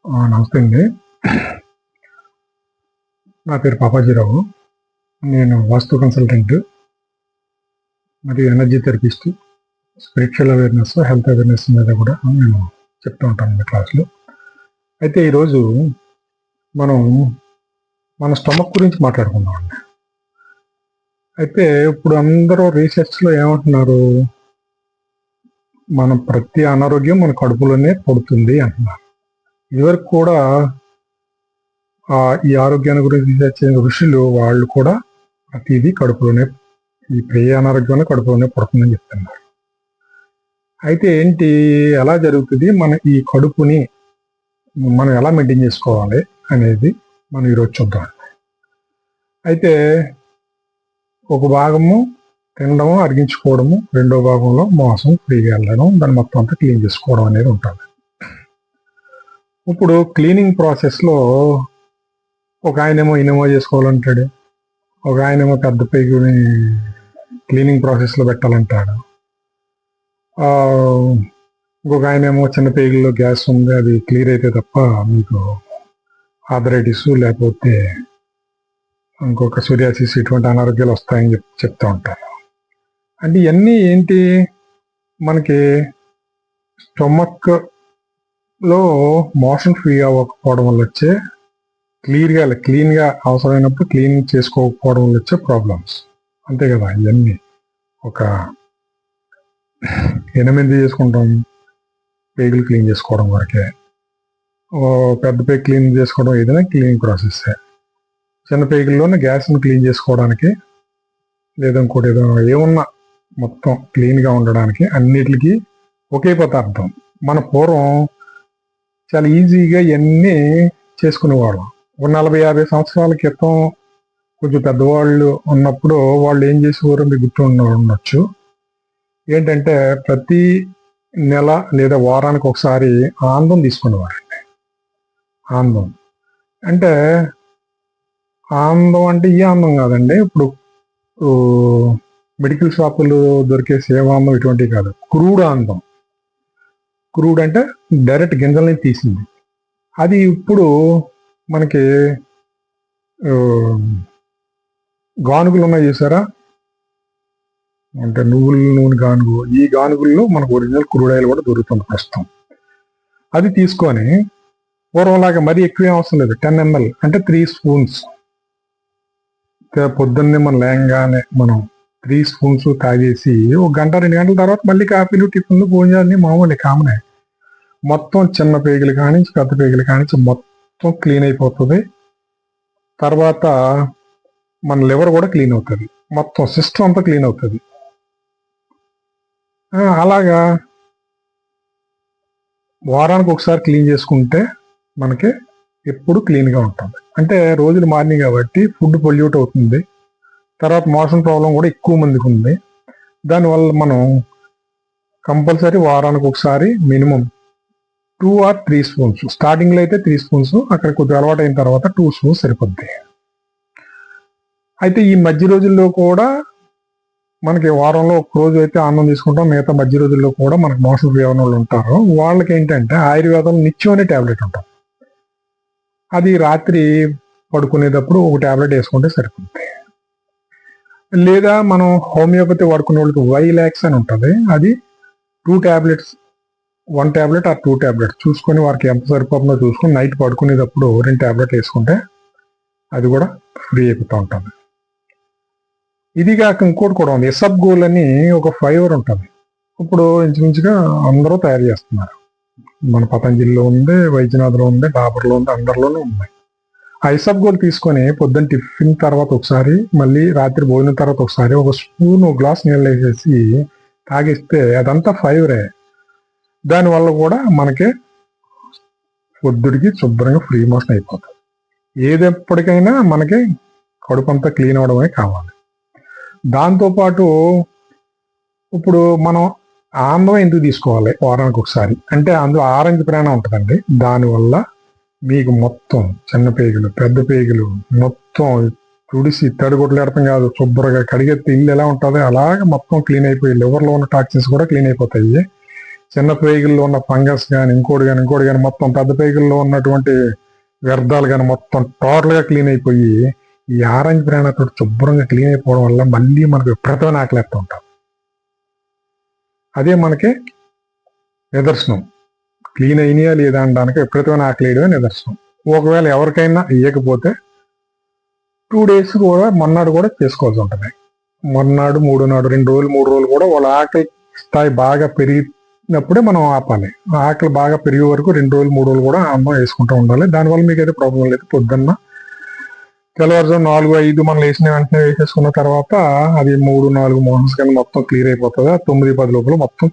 నమస్తే అండి. నా పేరు పాపాజీరావు. నేను వాస్తు కన్సల్టెంట్ మరియు energy therapist. Spiritual awareness, health awareness మీద కూడా నేను చెప్తూ ఉంటాను క్లాసులో. అయితే ఈరోజు మనం మన స్టమక్ గురించి మాట్లాడుకుందాం అండి. అయితే ఇప్పుడు అందరూ రీసెర్చ్లో ఏమంటున్నారు, మన ప్రతి అనారోగ్యం మన కడుపులోనే పడుతుంది అంటున్నారు. ఇదివరకు కూడా ఈ ఆరోగ్యాన్ని గురించి రీసెర్చ్ చేసిన ఋషులు వాళ్ళు కూడా ప్రతిదీ కడుపులోనే, ఈ ప్రియ అనారోగ్యాన్ని కడుపులోనే పడుతుందని చెప్తున్నారు. అయితే ఏంటి, ఎలా జరుగుతుంది, మన ఈ కడుపుని మనం ఎలా మెయింటైన్ చేసుకోవాలి అనేది మనం ఈరోజు చూద్దాం. అయితే ఒక భాగము తినడము, అరిగించుకోవడము, రెండో భాగంలో మోసం, ఫ్రీగా వెళ్ళడం, దాన్ని మొత్తం అంతా క్లీన్ చేసుకోవడం అనేది ఉంటుంది. ఇప్పుడు క్లీనింగ్ ప్రాసెస్లో ఒక ఆయనేమో ఇనేమో చేసుకోవాలంటాడు, ఒక ఆయనేమో పెద్ద పేగుని క్లీనింగ్ ప్రాసెస్లో పెట్టాలంటాడు, ఇంకొక ఆయనేమో చిన్న పేగుల్లో గ్యాస్ ఉంది, అది క్లియర్ అయితే తప్ప మీకు ఆర్థరైటిస్ లేకపోతే ఇంకొక సోరియాసిస్ ఇటువంటి అనారోగ్యాలు వస్తాయని చెప్తూ ఉంటారు. అంటే ఇవన్నీ ఏంటి, మనకి స్టొమక్లో మోషన్ ఫ్రీ అవ్వకపోవడం వల్ల వచ్చే, క్లీన్గా అవసరమైనప్పుడు క్లీన్ చేసుకోకపోవడం వల్ల వచ్చే ప్రాబ్లమ్స్, అంతే కదా. ఇవన్నీ ఒక 8 చేసుకుంటాం, పేగులు క్లీన్ చేసుకోవడం వరకే. పెద్ద పేగు క్లీన్ చేసుకోవడం ఏదైనా క్లీనింగ్ ప్రాసెస్. చిన్న పేగుల్లోనే గ్యాస్ని క్లీన్ చేసుకోవడానికి, లేదా ఇంకోటి ఏదో ఏమున్నా మొత్తం క్లీన్గా ఉండడానికి అన్నిటికీ ఒకే పదార్థం. మన పూర్వం చాలా ఈజీగా ఇవన్నీ చేసుకునేవాళ్ళం. ఒక 40-50 సంవత్సరాల క్రితం కొంచెం పెద్దవాళ్ళు ఉన్నప్పుడు వాళ్ళు ఏం చేసేవారు మీకు గుర్తు ఉండొచ్చు. ఏంటంటే ప్రతి నెల లేదా వారానికి ఒకసారి ఆందం తీసుకునేవారండి. ఆందం అంటే ఈ ఆందం కాదండి, ఇప్పుడు మెడికల్ షాపులు దొరికే సేవాందం ఇటువంటివి కాదు, క్రూడ్ ఆందం. క్రూడ్ అంటే డైరెక్ట్ గింజల్ని తీసింది. అది ఇప్పుడు మనకి గానుగులు ఉన్నాయి చూసారా, అంటే నువ్వుల నూనె గానుగు, ఈ గానుగుల్లో మనకు ఒరిజినల్ క్రూడ్ ఆయిల్ కూడా దొరుకుతుంది ప్రస్తుతం. అది తీసుకొని పూర్వంలాగా మరీ ఎక్కువ అవసరం లేదు, 10 ml అంటే 3 స్పూన్స్. పొద్దున్నే మనం లేంగానే మనం 3 స్పూన్స్ తాగేసి ఒక గంట 2 గంటల తర్వాత మళ్ళీ కాఫీలు, టిఫిన్లు, భోజనాన్ని మామూలు కామనే. మొత్తం చిన్న పేగులు కానించి పెద్ద పేగులు కానించి మొత్తం క్లీన్ అయిపోతుంది. తర్వాత మన లివర్ కూడా క్లీన్ అవుతుంది, మొత్తం సిస్టమ్ అంతా క్లీన్ అవుతుంది. అలాగా వారానికి ఒకసారి క్లీన్ చేసుకుంటే మనకి ఎప్పుడు క్లీన్గా ఉంటుంది. అంటే రోజులు మారినాయి కాబట్టి ఫుడ్ పొల్యూట్ అవుతుంది, తర్వాత మోషన్ ప్రాబ్లం కూడా ఎక్కువ మందికి ఉంది. దానివల్ల మనం కంపల్సరీ వారానికి ఒకసారి మినిమం 2 or 3 స్పూన్స్, స్టార్టింగ్లో అయితే 3 స్పూన్స్, అక్కడ కొద్దిగా అలవాటు అయిన తర్వాత 2 స్పూన్స్ సరిపోద్ది. అయితే ఈ మధ్య రోజుల్లో కూడా మనకి వారంలో ఒక రోజు అయితే ఆనందం తీసుకుంటాం, మిగతా మధ్య రోజుల్లో కూడా మనకు మోషన్ ఫ్రీ అవ్వని వాళ్ళు ఉంటారు. వాళ్ళకి ఏంటంటే ఆయుర్వేదంలో నిత్యం అనే ట్యాబ్లెట్ ఉంటుంది. అది రాత్రి పడుకునేటప్పుడు ఒక ట్యాబ్లెట్ వేసుకుంటే సరిపోతుంది. లేదా మనం హోమియోపతి వాడుకునే వాళ్ళకి వైలాక్స్ అని ఉంటుంది, అది 2 tablets, 1 tablet or 2 tablets చూసుకొని వారికి ఎంత సరిపోతుందో చూసుకొని నైట్ పడుకునేటప్పుడు 2 tablets వేసుకుంటే అది కూడా ఫ్రీ అయిపోతూ ఉంటుంది. ఇది కాక ఇంకోటి కూడా ఉంది, ఎసబ్గోల్ అని ఒక ఫైబర్ ఉంటుంది. ఇప్పుడు ఇంచుమించుగా అందరూ తయారు చేస్తున్నారు. మన పతంజలిలో ఉంది, వైద్యనాథ్లో ఉంది, డాబర్లో ఉంది, అందరిలోనూ ఉన్నాయి. ఆ ఎసబ్గోల్ తీసుకొని పొద్దున్న టిఫిన్ తర్వాత ఒకసారి, మళ్ళీ రాత్రి భోజనం తర్వాత ఒకసారి ఒక స్పూన్, ఒక గ్లాస్ నీళ్ళు వేసేసి తాగిస్తే అదంతా ఫైబరే. దానివల్ల కూడా మనకి పొద్దుడికి శుభ్రంగా ఫ్రీ మోషన్ అయిపోతుంది. ఏదెప్పటికైనా మనకి కడుపు అంతా క్లీన్ అవడమే కావాలి. దాంతోపాటు ఇప్పుడు మనం ఆందం ఎందుకు తీసుకోవాలి వారానికి ఒకసారి అంటే, అందులో ఆరెంజ్ ప్రాణం ఉంటుందండి. దానివల్ల మీకు మొత్తం చిన్న పేగులు, పెద్ద పేగులు మొత్తం తుడిసి తడిగొడ్లు ఎడతాం కాదు, శుభ్రంగా కడిగెత్తి ఇల్లు ఎలా ఉంటుంది అలాగే మొత్తం క్లీన్ అయిపోయి లివర్లో ఉన్న టాక్సిన్స్ కూడా క్లీన్ అయిపోతాయి. చిన్న పేగుల్లో ఉన్న ఫంగస్ కానీ ఇంకోటి కానీ మొత్తం పెద్ద పేగుల్లో ఉన్నటువంటి వ్యర్థాలు కానీ మొత్తం టోటల్గా క్లీన్ అయిపోయి ఈ ఆరెంజ్ బ్రాండ్ అతడు శుభ్రంగా క్లీన్ అయిపోవడం వల్ల మళ్ళీ మనకు విపరీతమైన ఆకలిస్తూ ఉంటాం. అదే మనకి నిదర్శనం. క్లీన్ అయినాయా లేదా అనడానికి విపరీతమైన ఆకలి వేయడమే నిదర్శనం. ఒకవేళ ఎవరికైనా ఇవ్వకపోతే 2 days కూడా మొన్నాడు కూడా చేసుకోవాల్సి ఉంటుంది. మొన్నాడు 3 నాడు 2 రోజులు 3 రోజులు కూడా వాళ్ళ ఆకలి స్థాయి బాగా పెరిగినప్పుడే మనం ఆపాలి. ఆకలి బాగా పెరిగే వరకు 2 రోజులు 3 రోజులు కూడా అన్నం వేసుకుంటూ ఉండాలి. దానివల్ల మీకు అయితే ప్రాబ్లం లేదు. పొద్దున్న తెల్లవారుజాము 4-5 మనం వేసిన వెంటనే వేసేసుకున్న తర్వాత అది 3-4 మోషన్స్ కానీ మొత్తం క్లియర్ అయిపోతుంది. 9-10 లోపల మొత్తం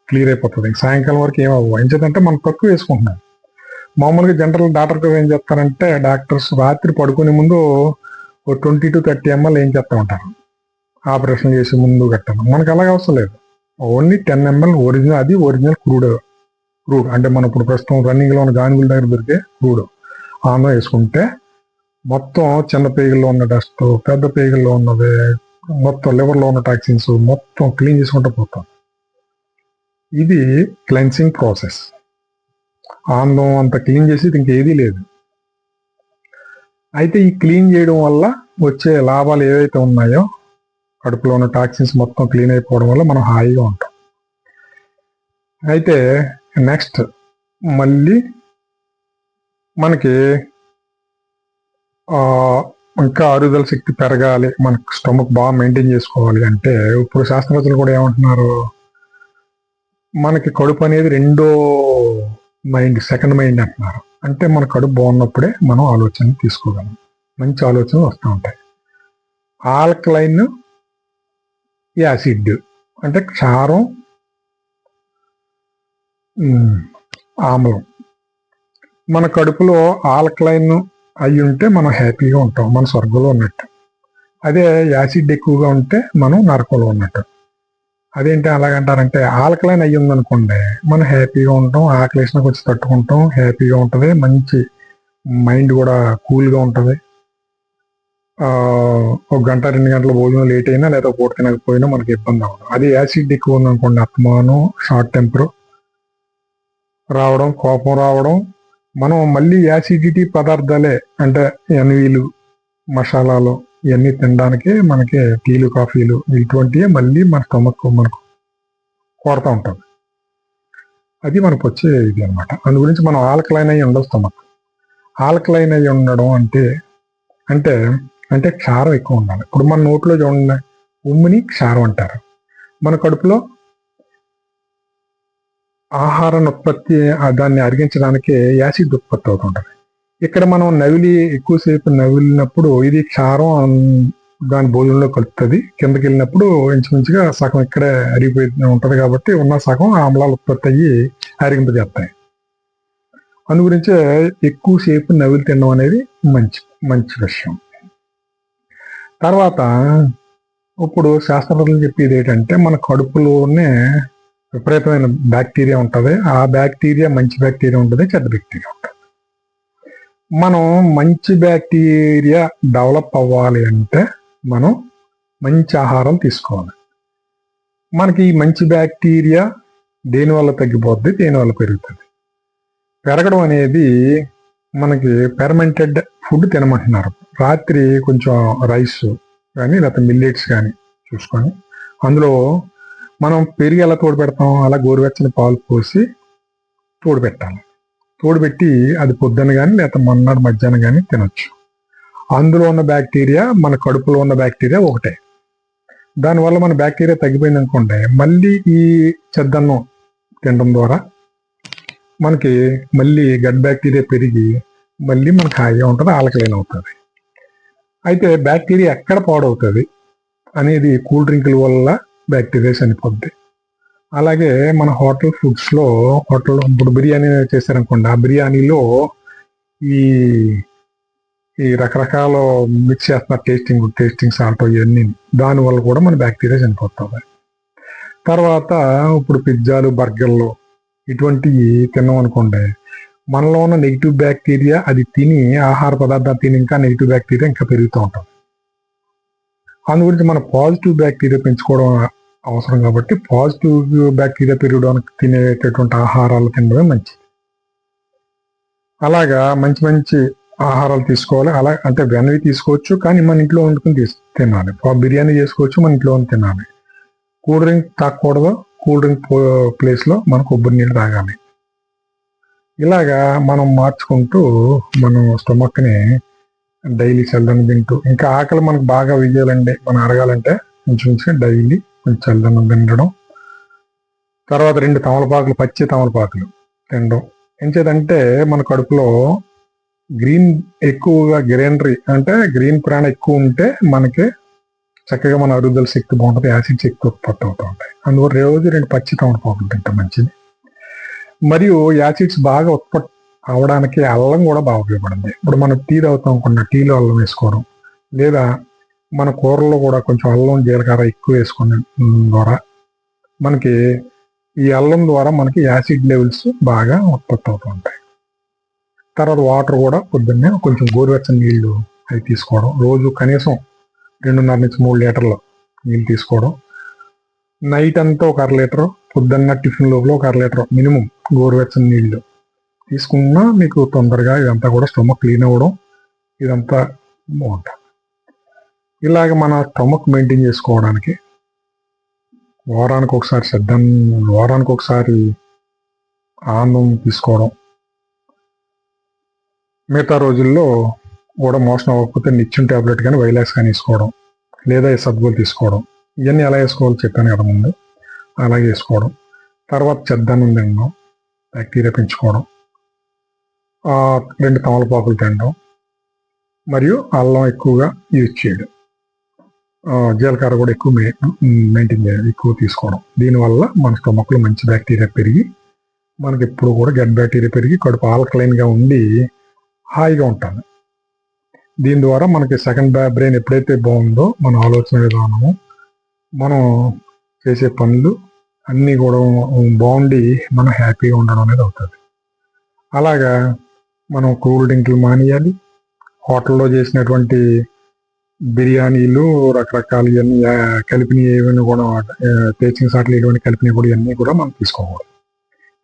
క్లియర్ అయిపోతుంది. సాయంకాలం వరకు ఏమవ్వ. ఏంటంటే మనం తక్కువ వేసుకుంటున్నాం. మామూలుగా జనరల్ డాక్టర్ ఏం చెప్తారంటే డాక్టర్స్ రాత్రి పడుకునే ముందు 20 to 30 ml ఏం చెప్తా ఉంటారు ఆపరేషన్ చేసే ముందు కట్టాను. మనకు అలాగే అవసరం లేదు. ఓన్లీ 10 ml ఒరిజినల్, అది ఒరిజినల్ క్రూడ్ అంటే మనం ఇప్పుడు ప్రస్తుతం రన్నింగ్లో ఉన్న గానుగుల దగ్గర దొరికే క్రూడ్ ఆన్లో వేసుకుంటే మొత్తం చిన్న పేగుల్లో ఉన్న డస్ట్, పెద్ద పేగుల్లో ఉన్నది, మొత్తం లివర్లో ఉన్న టాక్సిన్స్ మొత్తం క్లీన్ చేసుకుంటూ పోతాం. ఇది క్లెన్సింగ్ ప్రాసెస్. ఆందం అంత క్లీన్ చేసేది ఇంకేదీ లేదు. అయితే ఈ క్లీన్ చేయడం వల్ల వచ్చే లాభాలు ఏవైతే ఉన్నాయో, కడుపులో ఉన్న టాక్సిన్స్ మొత్తం క్లీన్ అయిపోవడం వల్ల మనం హాయిగా ఉంటాం. అయితే నెక్స్ట్ మళ్ళీ మనకి ఇంకా అరుగుదల శక్తి పెరగాలి, మనకు స్టమక్ బాగా మెయింటైన్ చేసుకోవాలి అంటే ఇప్పుడు శాస్త్రవేత్తలు కూడా ఏమంటున్నారు, మనకి కడుపు అనేది రెండో మైండ్, సెకండ్ మైండ్ అంటున్నారు. అంటే మన కడుపు బాగున్నప్పుడే మనం ఆలోచన తీసుకోగలం, మంచి ఆలోచనలు వస్తూ ఉంటాయి. ఆల్కలైన్ యాసిడ్ అంటే క్షారం, ఆమ్లం. మన కడుపులో ఆల్కలైన్ అయి ఉంటే మనం హ్యాపీగా ఉంటాం, మన స్వర్గంలో ఉన్నట్టు. అదే యాసిడ్ ఎక్కువగా ఉంటే మనం నరకంలో ఉన్నట్టు. అదేంటి అలాగంటారంటే ఆల్కలైన్ అయ్యి ఉందనుకోండి మనం హ్యాపీగా ఉంటాం, ఆకలేసిన కొంచెం తట్టుకుంటాం, హ్యాపీగా ఉంటుంది, మంచి మైండ్ కూడా కూల్గా ఉంటుంది. 1 గంట 2 గంటల భోజనం లేట్ అయినా లేదా పూట తినకపోయినా మనకి ఇబ్బంది అవ్వదు. అది యాసిడ్ ఎక్కువ ఉందనుకోండి అత్మానం, షార్ట్ టెంపర్ రావడం, కోపం రావడం. మనం మళ్ళీ యాసిడిటీ పదార్థాలే అంటే ఎన్వీలు, మసాలాలు ఇవన్నీ తినడానికి మనకి టీలు, కాఫీలు ఇటువంటివి మళ్ళీ మన స్టమక్ మనకు కోరుతూ ఉంటుంది. అది మనకు వచ్చే ఇది అనమాట. అందు గురించి మనం ఆల్కలైన్ అయ్యి ఉండదు స్టమక్. ఆల్కలైన్ అయ్యి ఉండడం అంటే అంటే అంటే క్షారం ఎక్కువ ఉండాలి. ఇప్పుడు మన నోట్లో చూడండి, ఉమ్మిని క్షారం అంటారు. మన కడుపులో ఆహారాన్ని ఉత్పత్తి, దాన్ని అరిగించడానికి యాసిడ్ ఉత్పత్తి అవుతుంటుంది. ఇక్కడ మనం నవిలి ఎక్కువసేపు నవిలినప్పుడు ఇది క్షారం దాని భోజనంలో కలుపుతుంది. కిందకి వెళ్ళినప్పుడు ఇంచుమించుగా సగం ఇక్కడే అరిగిపోయి ఉంటుంది కాబట్టి ఉన్న సగం ఆమ్లాలు ఉత్పత్తి అయ్యి అరిగింపజేస్తాయి. అందు గురించే ఎక్కువసేపు నవిలి తినడం అనేది మంచి విషయం. తర్వాత ఇప్పుడు శాస్త్రవేత్తలు చెప్పేది ఏంటంటే మన కడుపులోనే విపరీతమైన బ్యాక్టీరియా ఉంటుంది. ఆ బ్యాక్టీరియా మంచి బ్యాక్టీరియా ఉంటుంది, చెడ్డ బ్యాక్టీరియా ఉంటుంది. మనం మంచి బ్యాక్టీరియా డెవలప్ అవ్వాలి అంటే మనం మంచి ఆహారం తీసుకోవాలి. మనకి ఈ మంచి బ్యాక్టీరియా దేనివల్ల తగ్గిపోద్ది, దేనివల్ల పెరుగుతుంది. పెరగడం అనేది మనకి ఫెర్మెంటెడ్ ఫుడ్ తినమంటున్నారు. రాత్రి కొంచెం రైస్ కానీ లేకపోతే మిల్లెట్స్ కానీ చూసుకొని అందులో మనం పెరిగి ఎలా తోడు పెడతాం, అలా గోరువెచ్చని పాలు పోసి తోడు పెట్టాలి. తోడుపెట్టి అది పొద్దున్న కానీ లేకపోతే మొన్నటి మధ్యాహ్నం కానీ తినొచ్చు. అందులో ఉన్న బ్యాక్టీరియా మన కడుపులో ఉన్న బ్యాక్టీరియా ఒకటే. దానివల్ల మన బ్యాక్టీరియా తగ్గిపోయింది అనుకోండి, మళ్ళీ ఈ చెద్దన్నం తినడం ద్వారా మనకి మళ్ళీ గట్ బ్యాక్టీరియా పెరిగి మళ్ళీ మనకి హాయిగా ఉంటుంది, ఆల్కలైన్ అవుతుంది. అయితే బ్యాక్టీరియా ఎక్కడ పాడవుతుంది అనేది కూల్ డ్రింకుల వల్ల బ్యాక్టీరియా చనిపోద్ది. అలాగే మన హోటల్ ఫుడ్స్లో ఇప్పుడు బిర్యానీ చేశారనుకోండి, ఆ బిర్యానీలో ఈ రకరకాల మిక్స్ చేస్తున్నారు, టేస్టింగ్ సాల్ట్ ఇవన్నీ, దానివల్ల కూడా మన బ్యాక్టీరియా చనిపోతుంది. తర్వాత ఇప్పుడు పిజ్జాలు, బర్గర్లు ఇటువంటివి తిన్నాం అనుకోండి, మనలో ఉన్న నెగిటివ్ బ్యాక్టీరియా అది తిని ఆహార పదార్థాలు తిని ఇంకా నెగిటివ్ బ్యాక్టీరియా ఇంకా పెరుగుతూ ఉంటుంది. అందు గురించి మన పాజిటివ్ బ్యాక్టీరియా పెంచుకోవడం అవసరం కాబట్టి పాజిటివ్ బ్యాక్టీరియా పెరగడానికి తినేటటువంటి ఆహారాలు తినడమే మంచిది. అలాగా మంచి మంచి ఆహారాలు తీసుకోవాలి. అలా అంటే వెనవి తీసుకోవచ్చు, కానీ మన ఇంట్లో వండుకుని తినాలి. బిర్యానీ చేసుకోవచ్చు, మన ఇంట్లో తినాలి. కూల్ డ్రింక్ తాగకూడదు. కూల్ డ్రింక్ ప్లేస్లో మనం కొబ్బరి నీళ్ళు తాగాలి. ఇలాగా మనం మార్చుకుంటూ మనం స్టమక్ని డైలీ చల్లదనం తింటూ, ఇంకా ఆకలి మనకు బాగా వెయ్యాలండి, మనం అరగాలంటే కొంచెం డైలీ కొంచెం చల్లదనం తినడం. తర్వాత 2 తమలపాకులు, పచ్చి తమలపాకులు తినడం. ఎంచేదంటే మన కడుపులో గ్రీన్ ఎక్కువగా గ్రీనరీ అంటే గ్రీన్ ప్రాణ ఎక్కువ ఉంటే మనకి చక్కగా మన అరుగుదల శక్తి బాగుంటుంది, యాసిడ్ శక్తి ఉత్పత్తి అవుతూ ఉంటాయి. అందువల్ల రోజు 2 పచ్చి తమలపాకులు తింటే మంచిది. మరియు యాసిడ్స్ బాగా ఉత్పత్తి అవడానికి అల్లం కూడా బాగా ఉపయోగపడింది. ఇప్పుడు మనం టీ తాగుతాం అనుకున్న టీలో అల్లం వేసుకోవడం, లేదా మన కూరల్లో కూడా కొంచెం అల్లం జీలకర్ర ఎక్కువ వేసుకునే ద్వారా మనకి ఈ అల్లం ద్వారా మనకి యాసిడ్ లెవెల్స్ బాగా ఉత్పత్తి అవుతూ ఉంటాయి. తర్వాత వాటర్ కూడా పొద్దున్నే కొంచెం గోరువెచ్చని నీళ్లు అవి తీసుకోవడం, రోజు కనీసం 2.5 నుంచి 3 లీటర్లు నీళ్ళు తీసుకోవడం. నైట్ అంతా ఒక 1/2 లీటరు, పొద్దున్న టిఫిన్ లోపల ఒక 1/2 లీటరు మినిమం గోరువెచ్చని నీళ్లు తీసుకున్నా మీకు తొందరగా ఇదంతా కూడా స్టమక్ క్లీన్ అవ్వడం ఇదంతా బాగుంటుంది. ఇలాగ మన స్టమక్ మెయింటైన్ చేసుకోవడానికి వారానికి ఒకసారి ఆనందం తీసుకోవడం, మిగతా రోజుల్లో కూడా మోషన్ అవ్వకపోతే నిత్యం ట్యాబ్లెట్ కానీ వైలాక్స్ కానీ వేసుకోవడం, లేదా సబ్గోలు తీసుకోవడం. ఇవన్నీ ఎలా వేసుకోవాలో చెప్పాను కదా ముందు, అలాగే వేసుకోవడం. తర్వాత చెద్దన్నం తినడం, బ్యాక్టీరియా పెంచుకోవడం, 2 తమలపాకులు తినడం, మరియు అల్లం ఎక్కువగా యూజ్ చేయడం, జీలకర్ర కూడా ఎక్కువ మెయింటైన్ చేయాలి, ఎక్కువ తీసుకోవడం. దీనివల్ల మన స్టమక్లో మంచి బ్యాక్టీరియా పెరిగి మనకి ఎప్పుడు కూడా గట్ బ్యాక్టీరియా పెరిగి కడుపు ఆల్కలైన్గా ఉండి హాయిగా ఉంటుంది. దీని ద్వారా మనకి సెకండ్ బ్రెయిన్ ఎప్పుడైతే బాగుందో మన ఆలోచన విధానము, మనం చేసే పనులు అన్నీ కూడా బాగుండి మనం హ్యాపీగా ఉండడం అనేది అవుతుంది. అలాగా మనం కూల్ డ్రింకులు మానేయాలి. హోటల్లో చేసినటువంటి బిర్యానీలు రకరకాలు ఇవన్నీ కలిపిన ఏమైనా కూడా పేచింగ్ సాట్లు ఇటువంటి కలిపినవి కూడా ఇవన్నీ కూడా మనం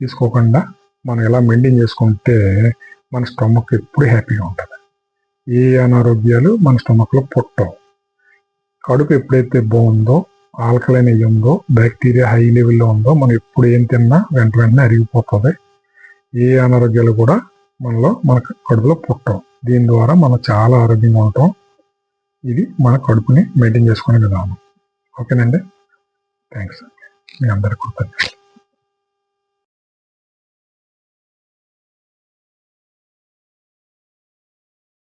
తీసుకోకుండా మనం ఎలా మెయింటైన్ చేసుకుంటే మన స్టమక్ ఎప్పుడు హ్యాపీగా ఉంటుంది. ఏ అనారోగ్యాలు మన స్టమక్లో పుట్టవు. కడుపు ఎప్పుడైతే బాగుందో, ఆల్కలైన్ అయ్యి ఉందో, బ్యాక్టీరియా హై లెవెల్లో ఉందో, మనం ఎప్పుడు ఏం తిన్నా వెంటనే అరిగిపోతుంది. ఏ అనారోగ్యాలు కూడా మన కడుపులో పుట్టవు. దీని ద్వారా మనం చాలా ఆరోగ్యంగా ఉంటాం. ఇది మన కడుపుని మెయింటైన్ చేసుకునే విధానం. ఓకేనండి, థ్యాంక్స్. మీ అందరికీ కృతజ్ఞతలు.